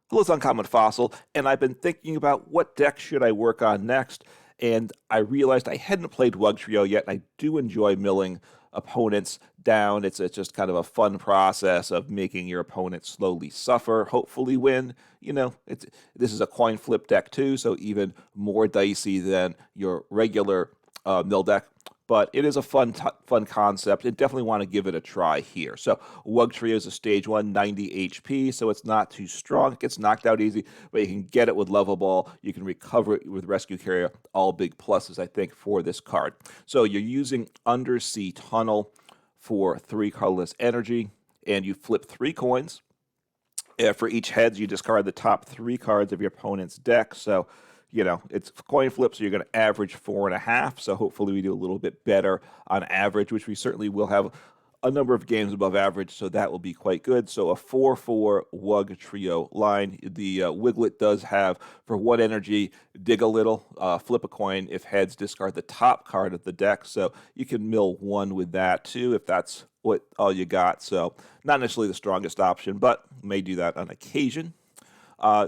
Hello, Uncommon Fossil, and I've been thinking about what deck should I work on next, and I realized I hadn't played Wugtrio yet, and I do enjoy milling opponents down. It's just kind of a fun process of making your opponent slowly suffer, hopefully win. This is a coin flip deck too, so even more dicey than your regular mill deck. But it is a fun concept. I definitely want to give it a try here. So Wugtrio is a stage 1, 90 HP, so it's not too strong. It gets knocked out easy, but you can get it with Level Ball. You can recover it with Rescue Carrier. All big pluses, I think, for this card. So you're using Undersea Tunnel for 3 colorless energy, and you flip 3 coins. For each heads, you discard the top 3 cards of your opponent's deck. So it's coin flip, so you're going to average 4.5. So hopefully we do a little bit better on average, which we certainly will have a number of games above average, so that will be quite good. So a 4/4 Wugtrio line. The Wiglett does have, for 1 energy, dig a little, flip a coin. If heads, discard the top card of the deck. So you can mill 1 with that too, if that's all you got. So not necessarily the strongest option, but may do that on occasion.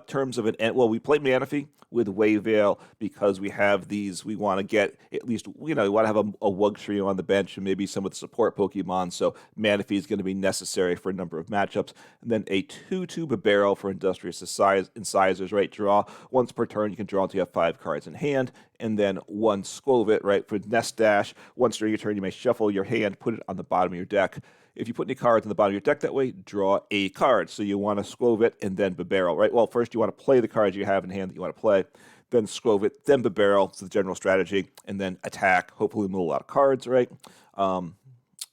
Terms of we play Manaphy with Wavale because we have these. We want to get at least, we want to have a Wugtrio on the bench and maybe some of the support Pokemon. So Manaphy is going to be necessary for a number of matchups. And then a 2/2 Bibarel for Industrious Incisors, right? Draw once per turn. You can draw until you have 5 cards in hand. And then 1 Skwovet, right? For Nest Dash. Once during your turn, you may shuffle your hand, put it on the bottom of your deck. If you put any cards on the bottom of your deck that way, draw a card. So you want to Skwovet and then Bibarel, right? Well, first you want to play the cards you have in hand that you want to play, then Skwovet, then Bibarel. It's the general strategy, and then attack. Hopefully mill a lot of cards, right?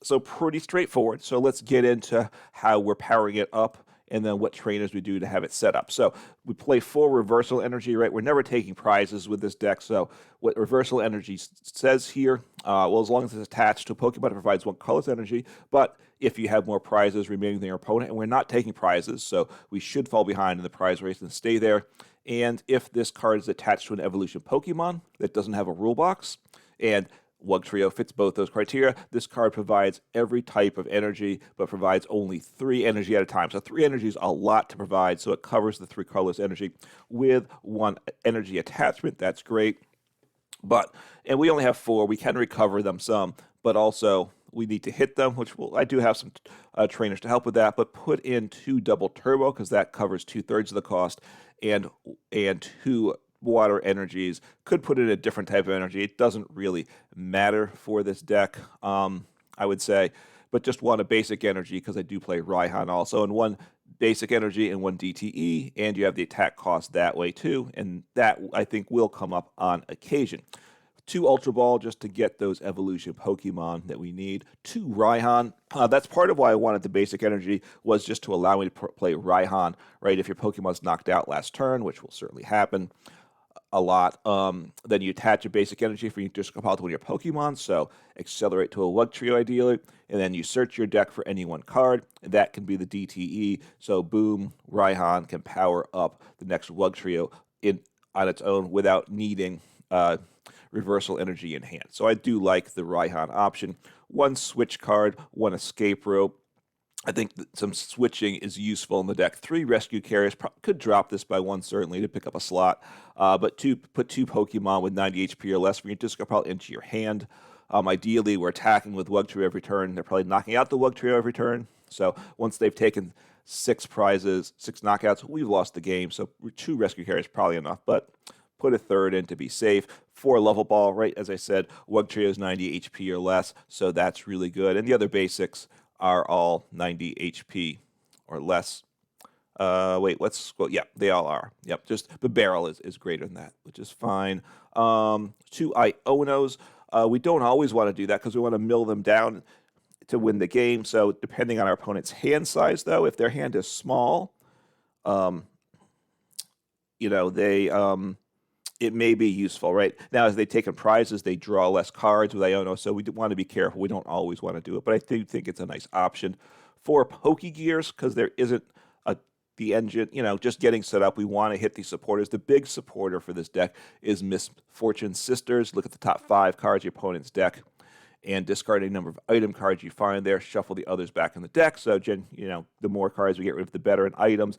So pretty straightforward. So let's get into how we're powering it up and then what trainers we do to have it set up. So we play 4 Reversal Energy, right? We're never taking prizes with this deck. So what Reversal Energy says here, as long as it's attached to a Pokemon, it provides 1 colorless energy. But if you have more prizes remaining than your opponent, and we're not taking prizes, so we should fall behind in the prize race and stay there. And if this card is attached to an evolution Pokemon that doesn't have a rule box, and Wugtrio fits both those criteria, this card provides every type of energy, but provides only 3 energy at a time. So 3 energy is a lot to provide, so it covers the 3 colorless energy with 1 energy attachment. That's great. And we only have 4. We can recover them some, but also we need to hit them, which I do have some trainers to help with that, but put in 2 double turbo because that covers 2/3 of the cost, and 2 water energies. Could put in a different type of energy. It doesn't really matter for this deck, I would say, but just want a basic energy because I do play Raihan also, and 1 basic energy and 1 DTE, and you have the attack cost that way too, and that I think will come up on occasion. 2 Ultra Ball just to get those evolution Pokemon that we need. 2 Raihan. That's part of why I wanted the basic energy, was just to allow me to play Raihan, right? If your Pokemon's knocked out last turn, which will certainly happen a lot, then you attach a basic energy for you to compile to one of your Pokemon, so accelerate to a Wugtrio ideally, and then you search your deck for any 1 card, and that can be the DTE, so boom, Raihan can power up the next Wugtrio on its own without needing reversal energy in hand. So I do like the Raihan option. 1 switch card, 1 escape rope. I think some switching is useful in the deck. 3 rescue carriers could drop this by 1 certainly to pick up a slot, but put 2 Pokemon with 90 HP or less from your discard pile into your hand. Ideally, we're attacking with Wugtrio every turn. They're probably knocking out the Wugtrio every turn. So once they've taken 6 prizes, 6 knockouts, we've lost the game. So 2 rescue carriers is probably enough, but put a 3rd in to be safe. 4 Level Ball, right? As I said, Wugtrio is 90 HP or less, so that's really good. And the other basics are all 90 HP or less. Let's go. Yeah, they all are. Yep, just the barrel is greater than that, which is fine. 2 Ionos. We don't always want to do that because we want to mill them down to win the game. So depending on our opponent's hand size, though, if their hand is small, it may be useful, right? Now, as they take in prizes, they draw less cards with Iono, so we want to be careful. We don't always want to do it, but I do think it's a nice option for Pokégears because there isn't the engine, just getting set up. We want to hit these supporters. The big supporter for this deck is Misfortune Sisters. Look at the top 5 cards of your opponent's deck. and discard a number of item cards you find there. Shuffle the others back in the deck. So, the more cards we get rid of, the better. And items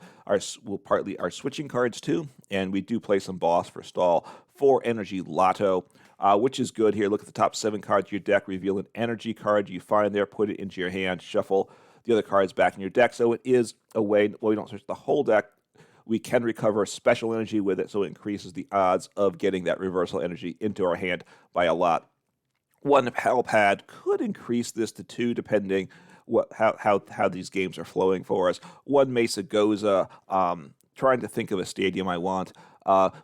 will partly are switching cards too. And we do play some boss for stall for Energy Loto, which is good here. Look at the top 7 cards of your deck. Reveal an energy card you find there. Put it into your hand. Shuffle the other cards back in your deck. So it is a way. Well, we don't search the whole deck. We can recover special energy with it, so it increases the odds of getting that reversal energy into our hand by a lot. One Pal Pad could increase this to 2, depending how these games are flowing for us. One Mesa Goza, trying to think of a stadium I want.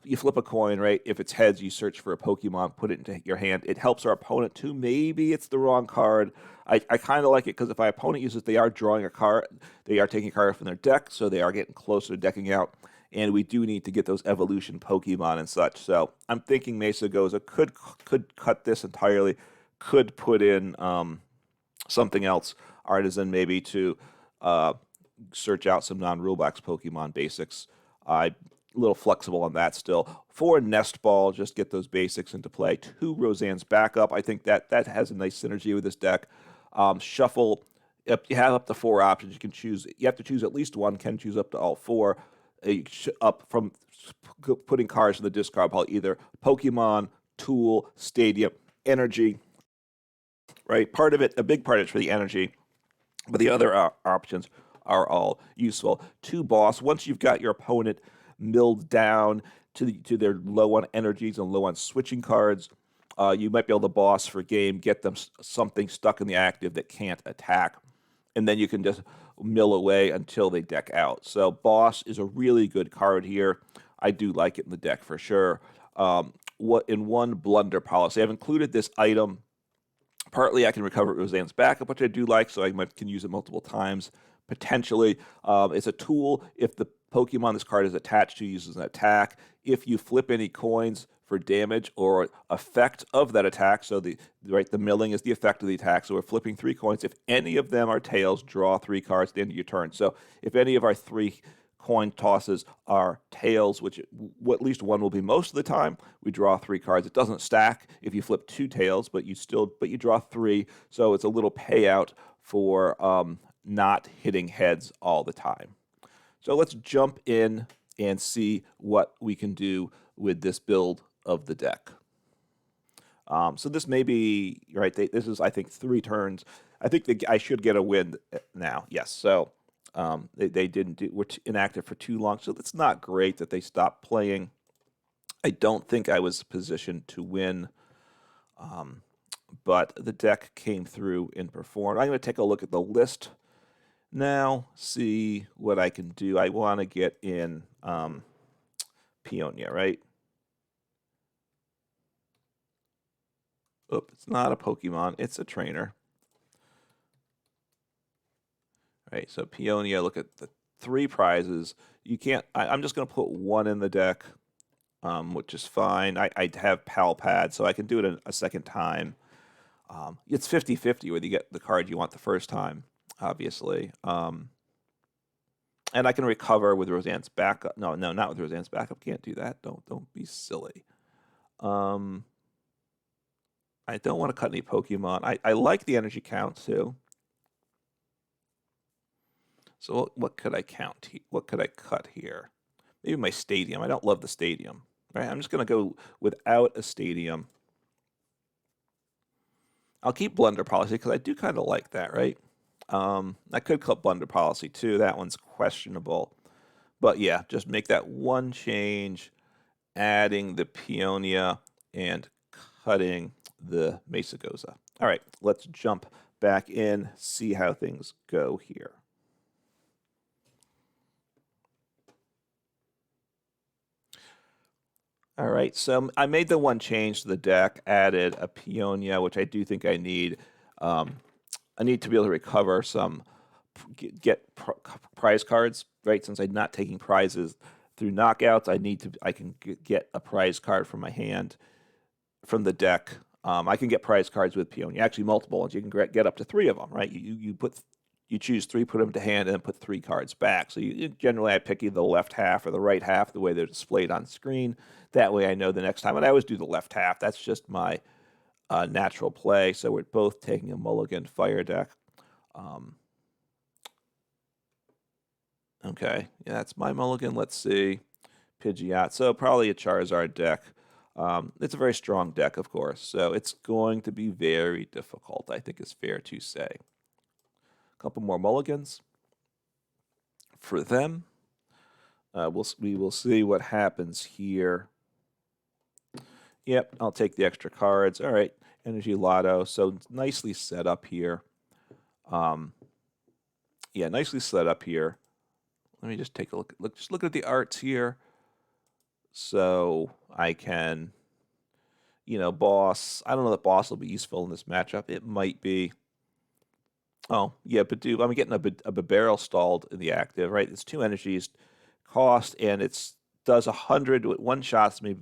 You flip a coin, right? If it's heads, you search for a Pokemon, put it into your hand. It helps our opponent too. Maybe it's the wrong card. I kind of like it because if my opponent uses it, they are drawing a card. They are taking a card from their deck, so they are getting closer to decking out. And we do need to get those evolution Pokemon and such. So I'm thinking Mesa Goza could cut this entirely. Could put in something else, Artisan maybe, to search out some non-rulebacks Pokemon basics. A little flexible on that still. For Nest Ball, just get those basics into play. 2 Roseanne's backup. I think that has a nice synergy with this deck. Shuffle. You have up to 4 options. You can choose. You have to choose at least one. Can choose up to all 4. Up from putting cards in the discard pile, either Pokemon, Tool, Stadium, Energy. Right. Part of it, a big part of it is for the energy, but the other options are all useful. 2 boss. Once you've got your opponent milled down to their low on energies and low on switching cards, you might be able to boss for game, get them something stuck in the active that can't attack, and then you can just mill away until they deck out. So boss is a really good card here. I do like it in the deck for sure. In one Blunder Policy, I've included this item. Partly I can recover Roseanne's backup, which I do like, so I can use it multiple times. Potentially, it's a tool. If the Pokemon this card is attached to uses an attack, if you flip any coins for damage or effect of that attack, so the milling is the effect of the attack, so we're flipping 3 coins. If any of them are tails, draw 3 cards at the end of your turn. So if any of our 3 coin tosses are tails, which at least one will be most of the time, we draw 3 cards. It doesn't stack if you flip 2 tails, but you draw 3, so it's a little payout for not hitting heads all the time. So let's jump in and see what we can do with this build of the deck. So this may be right. This is, I think, 3 turns. I think I should get a win now. Yes. So. They were inactive for too long, so it's not great that they stopped playing. I don't think I was positioned to win, but the deck came through and performed. I'm going to take a look at the list now, see what I can do. I want to get in Peonia, right? Oop, it's not a Pokemon, it's a trainer. Right, so Peonia, look at the 3 prizes. You can't, I'm just going to put 1 in the deck, which is fine. I have Pal Pad, so I can do it a second time. It's 50-50 whether you get the card you want the first time, obviously. And I can recover with Roseanne's backup. No, not with Roseanne's backup. Can't do that. Don't be silly. I don't want to cut any Pokemon. I like the energy count, too. So what could I count? What could I cut here? Maybe my stadium. I don't love the stadium. Right? I'm just going to go without a stadium. I'll keep Blunder Policy because I do kind of like that, right? I could cut Blunder Policy too. That one's questionable. But yeah, just make that one change, adding the Peonia and cutting the Mesa Goza. All right, let's jump back in, see how things go here. All right, so I made the one change to the deck, added a Peonia, which I do think I need. I need to be able to recover some, get prize cards, right? Since I'm not taking prizes through knockouts, I can get a prize card from my hand, from the deck. I can get prize cards with Peonia, actually multiple ones. You can get up to 3 of them, right? You choose 3, put them to hand, and then put 3 cards back. So generally I pick either the left half or the right half, the way they're displayed on screen. That way I know the next time. And I always do the left half. That's just my natural play, so we're both taking a mulligan fire deck. Okay, yeah, that's my mulligan. Let's see. Pidgeot, so probably a Charizard deck. It's a very strong deck, of course, so it's going to be very difficult, I think is fair to say. A couple more mulligans for them. We will see what happens here. Yep, I'll take the extra cards. All right, Energy Loto, so nicely set up here. Yeah, nicely set up here. Let me just take a look. Just look at the arts here. So I can, boss. I don't know that boss will be useful in this matchup. It might be. Oh, yeah, Bidoof. I'm getting a Bibarel stalled in the active, right? It's 2 energies cost, and it's does 100 one shots me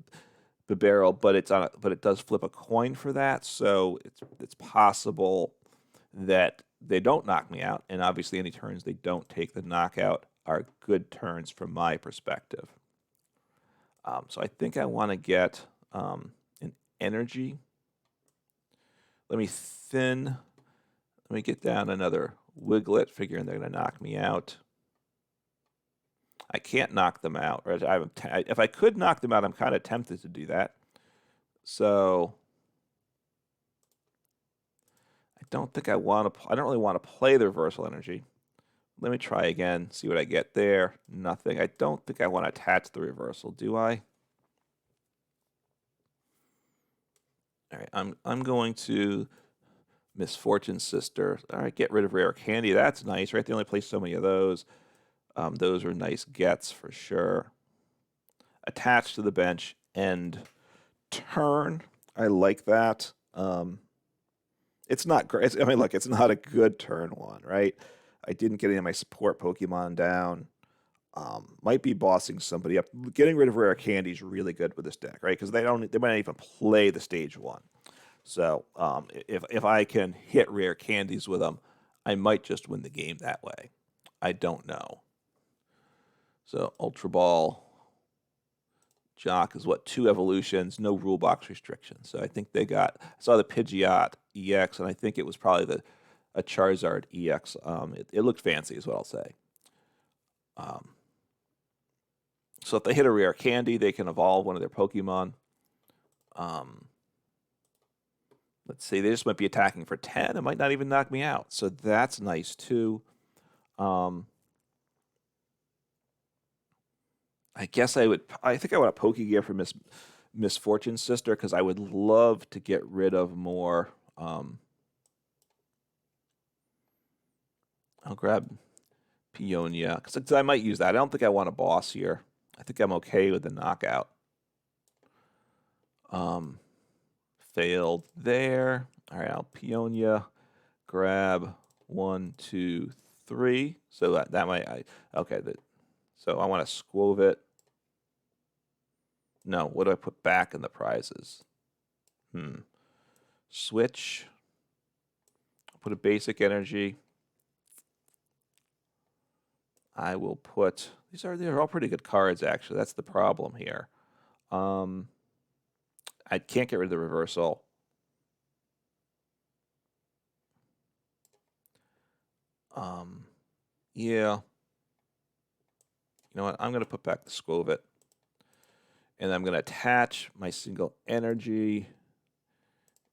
Bibarel, but it does flip a coin for that, so it's possible that they don't knock me out, and obviously any turns they don't take the knockout are good turns from my perspective. So I think I want to get an energy. Let me get down another Wiglett, figuring they're going to knock me out. I can't knock them out. Right? If I could knock them out, I'm kind of tempted to do that. So I don't think I want to. I don't really want to play the reversal energy. Let me try again. See what I get there. Nothing. I don't think I want to attach the reversal. Do I? All right. I'm going to Misfortune Sister. All right. Get rid of Rare Candy. That's nice, right? They only play so many of those. Those are nice gets for sure. Attach to the bench, end turn. I like that. It's not great. I mean, look, it's not a good turn one, right? I didn't get any of my support Pokemon down. Might be bossing somebody up. Getting rid of Rare Candy is really good with this deck, right? Because they might not even play the stage 1. So if I can hit Rare Candies with them, I might just win the game that way. I don't know. So Ultra Ball Jock is what, 2 evolutions, no rule box restrictions. So I think they got. I saw the Pidgeot EX, and I think it was probably a Charizard EX. It looked fancy, is what I'll say. So if they hit a Rare Candy, they can evolve one of their Pokemon. Let's see, they just might be attacking for 10. It might not even knock me out. So that's nice too. I guess I think I want a Pokégear for Misfortune Sister, because I would love to get rid of more. I'll grab Peonia, because I might use that. I don't think I want a boss here. I think I'm okay with the knockout. Failed there. All right, I'll Peonia, grab 1, 2, 3. So that might, okay. So I want to Skwovet. No, what do I put back in the prizes? Switch. Put a basic energy. I will put, they're all pretty good cards, actually. That's the problem here. I can't get rid of the reversal. Yeah. You know what? I'm going to put back the Skwovet. And I'm going to attach my single energy.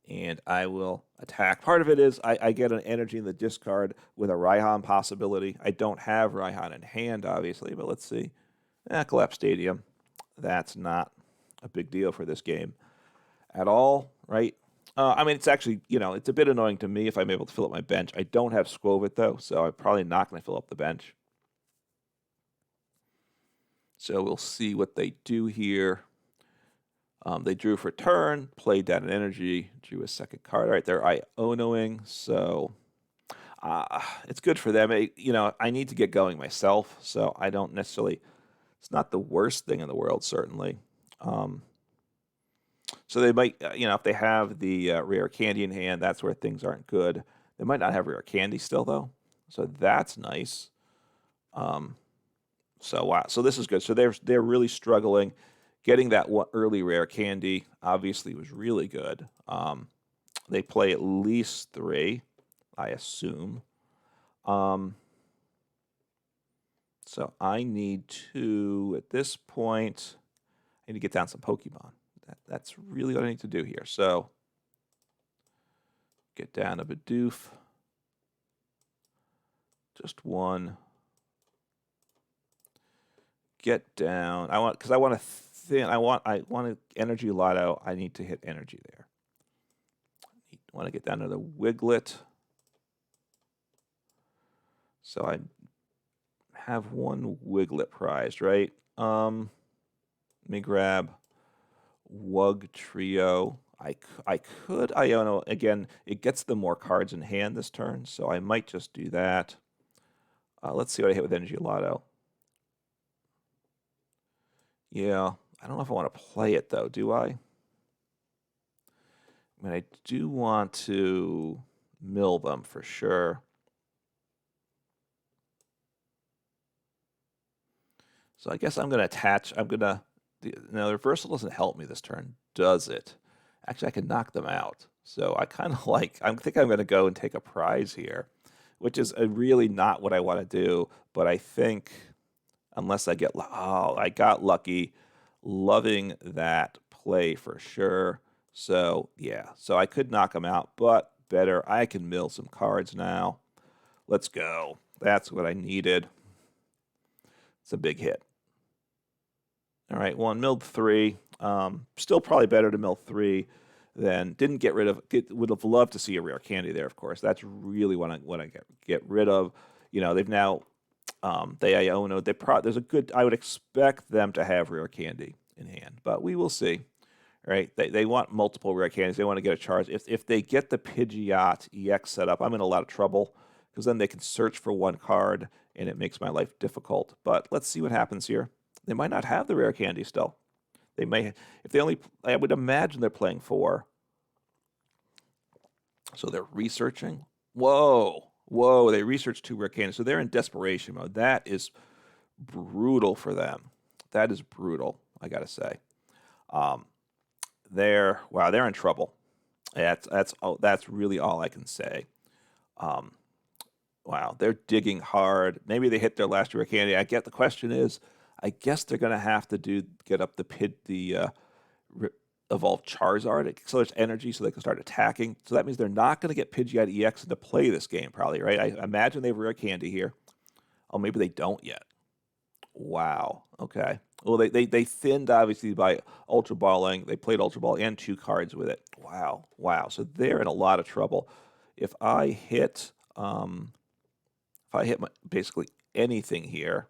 And I will attack. Part of it is I get an energy in the discard with a Raihan possibility. I don't have Raihan in hand, obviously, but let's see. Collapse Stadium. That's not a big deal for this game at all, right? I mean, it's actually, it's a bit annoying to me if I'm able to fill up my bench. I don't have Skwovet, though, so I'm probably not going to fill up the bench. So we'll see what they do here. They drew for turn, played down an energy, drew a second card. All right, they're Ionoing, so it's good for them. I need to get going myself, so I don't necessarily. It's not the worst thing in the world, certainly. So they might, if they have the Rare Candy in hand, that's where things aren't good. They might not have Rare Candy still, though, so that's nice. So wow, so this is good. So they're really struggling. Getting that early Rare Candy obviously was really good. They play at least 3, I assume. So I need to, at this point, I need to get down some Pokemon. That's really what I need to do here. So get down a Bidoof. Just one. Get down. Because I want to thin. I want an Energy Loto. I need to hit energy there. I want to get down to the Wiglett. So I have one Wiglett prized, right? Let me grab Wugtrio. I could Iono. Again, it gets them more cards in hand this turn, so I might just do that. Let's see what I hit with Energy Loto. Yeah, I don't know if I want to play it, though, do I? I mean, I do want to mill them for sure. So I guess I'm going to attach. I'm going to... Now, the reversal doesn't help me this turn, does it? Actually, I can knock them out. So I kind of like... I think I'm going to go and take a prize here, which is really not what I want to do. But I think, unless I get... Oh, I got lucky. Loving that play for sure. So, yeah. So I could knock them out, but better. I can mill some cards now. Let's go. That's what I needed. It's a big hit. All right, one milled 3. Still probably better to mill 3 than didn't get rid of. Would have loved to see a rare candy there, of course. That's really what I get rid of. You know, they've now they Iono. There's a good. I would expect them to have rare candy in hand, but we will see. Right? They want multiple rare candies. They want to get a charge. If they get the Pidgeot EX set up, I'm in a lot of trouble because then they can search for one card and it makes my life difficult. But let's see what happens here. They might not have the rare candy still. They may, if they only, I would imagine they're playing 4. So they're researching. Whoa, they researched 2 rare candies. So they're in desperation mode. That is brutal for them. That is brutal, I got to say. They're in trouble. That's really all I can say. Wow, they're digging hard. Maybe they hit their last rare candy. The question is, I guess they're going to have to get up the evolve Charizard. It accelerates energy so they can start attacking. So that means they're not going to get Pidgeot EX into play this game, probably, right? I imagine they have rare candy here. Oh, maybe they don't yet. Wow. Okay. Well, they thinned, obviously, by Ultra Balling. They played Ultra Ball and 2 cards with it. Wow. So they're in a lot of trouble. If I hit basically anything here,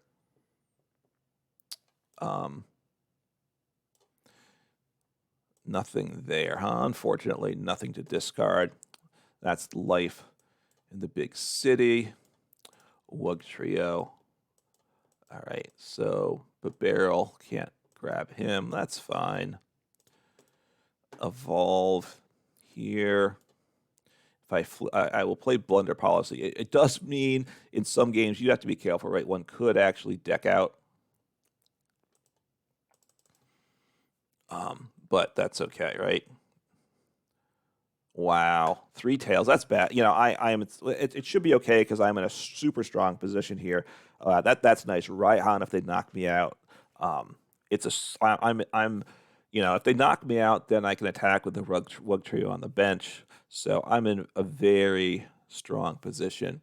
nothing there, huh? Unfortunately, nothing to discard. That's life in the big city. Wugtrio. All right, so Bibarel, can't grab him. That's fine. Evolve here. If I will play Blunder Policy. It does mean in some games you have to be careful, right? One could actually deck out. But that's okay, right? Wow, 3 tails. That's bad. You know, it should be okay because I'm in a super strong position here. That's nice. Raihan, if they knock me out, if they knock me out, then I can attack with the Wugtrio on the bench. So I'm in a very strong position.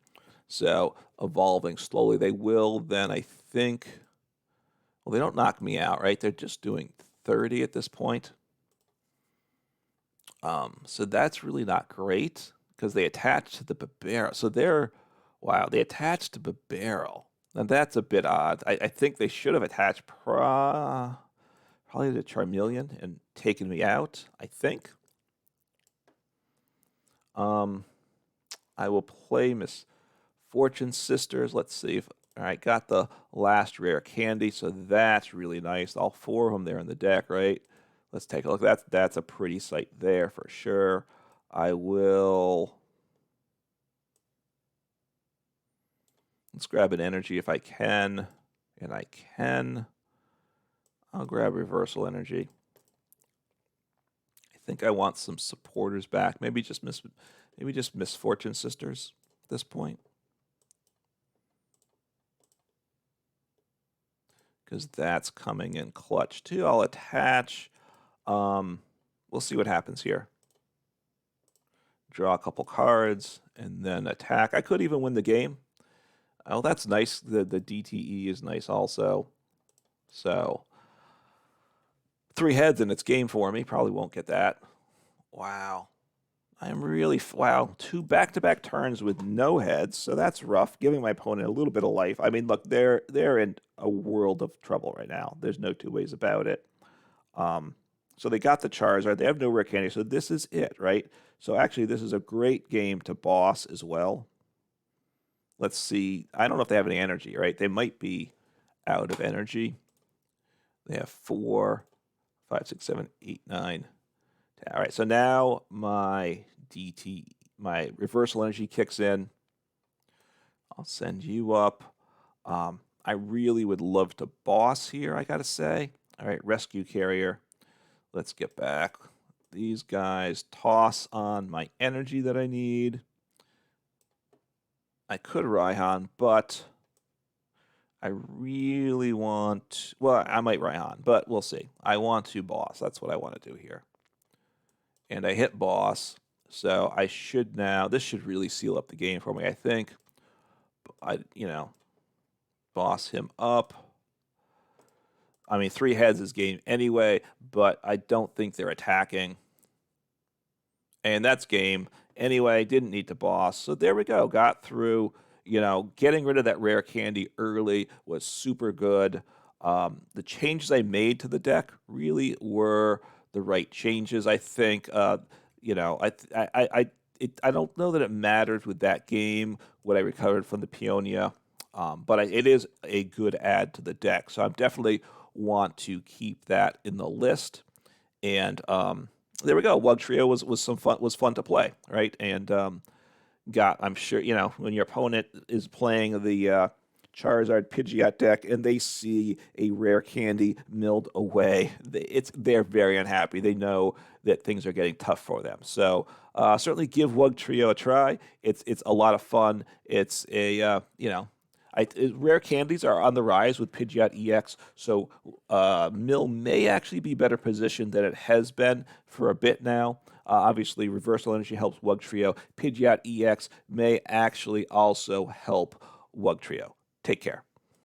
So evolving slowly, they will then, I think. Well, they don't knock me out, right? They're just doing 30 at this point. So that's really not great because they attach to the Bibarel. So they attached to Bibarel. Now that's a bit odd. I think they should have attached probably to Charmeleon and taken me out, I think. I will play Miss Fortune Sisters. Let's see if all right, got the last rare candy, so that's really nice. All 4 of them there in the deck, right? Let's take a look. That's a pretty sight there for sure. Let's grab an energy if I can, and I can. I'll grab reversal energy. I think I want some supporters back. Maybe just Misfortune Sisters at this point. Because that's coming in clutch too. I'll attach. We'll see what happens here. Draw a couple cards and then attack. I could even win the game. Oh, that's nice. The DTE is nice also. So 3 heads and it's game for me. Probably won't get that. Wow. I'm really, wow, 2 back-to-back turns with no heads, so that's rough, giving my opponent a little bit of life. I mean, look, they're in a world of trouble right now. There's no 2 ways about it. So they got the Charizard. They have no rare candy, so this is it, right? So actually, this is a great game to boss as well. Let's see. I don't know if they have any energy, right? They might be out of energy. They have 4, 5, 6, 7, 8, 9. All right, so now my reversal energy kicks in. I'll send you up. I really would love to boss here, I got to say. All right, Rescue Carrier. Let's get back. These guys toss on my energy that I need. I could Raihan, but I really want... Well, I might Raihan, but we'll see. I want to boss. That's what I want to do here. And I hit boss, so I should now... This should really seal up the game for me, I think. Boss him up. I mean, 3 heads is game anyway, but I don't think they're attacking. And that's game. Anyway, didn't need to boss. So there we go. Got through. Getting rid of that rare candy early was super good. The changes I made to the deck really were the right changes, I think. I don't know that it matters with that game, what I recovered from the Peonia, but it is a good add to the deck. So I definitely want to keep that in the list. And there we go. Wugtrio was fun to play, right? And I'm sure, when your opponent is playing the Charizard Pidgeot deck and they see a rare candy milled away, they're very unhappy. They know that things are getting tough for them. So certainly give Wugtrio a try. It's a lot of fun. It's rare candies are on the rise with Pidgeot EX, so Mill may actually be better positioned than it has been for a bit now. Obviously, Reversal Energy helps Wugtrio. Pidgeot EX may actually also help Wugtrio. Take care.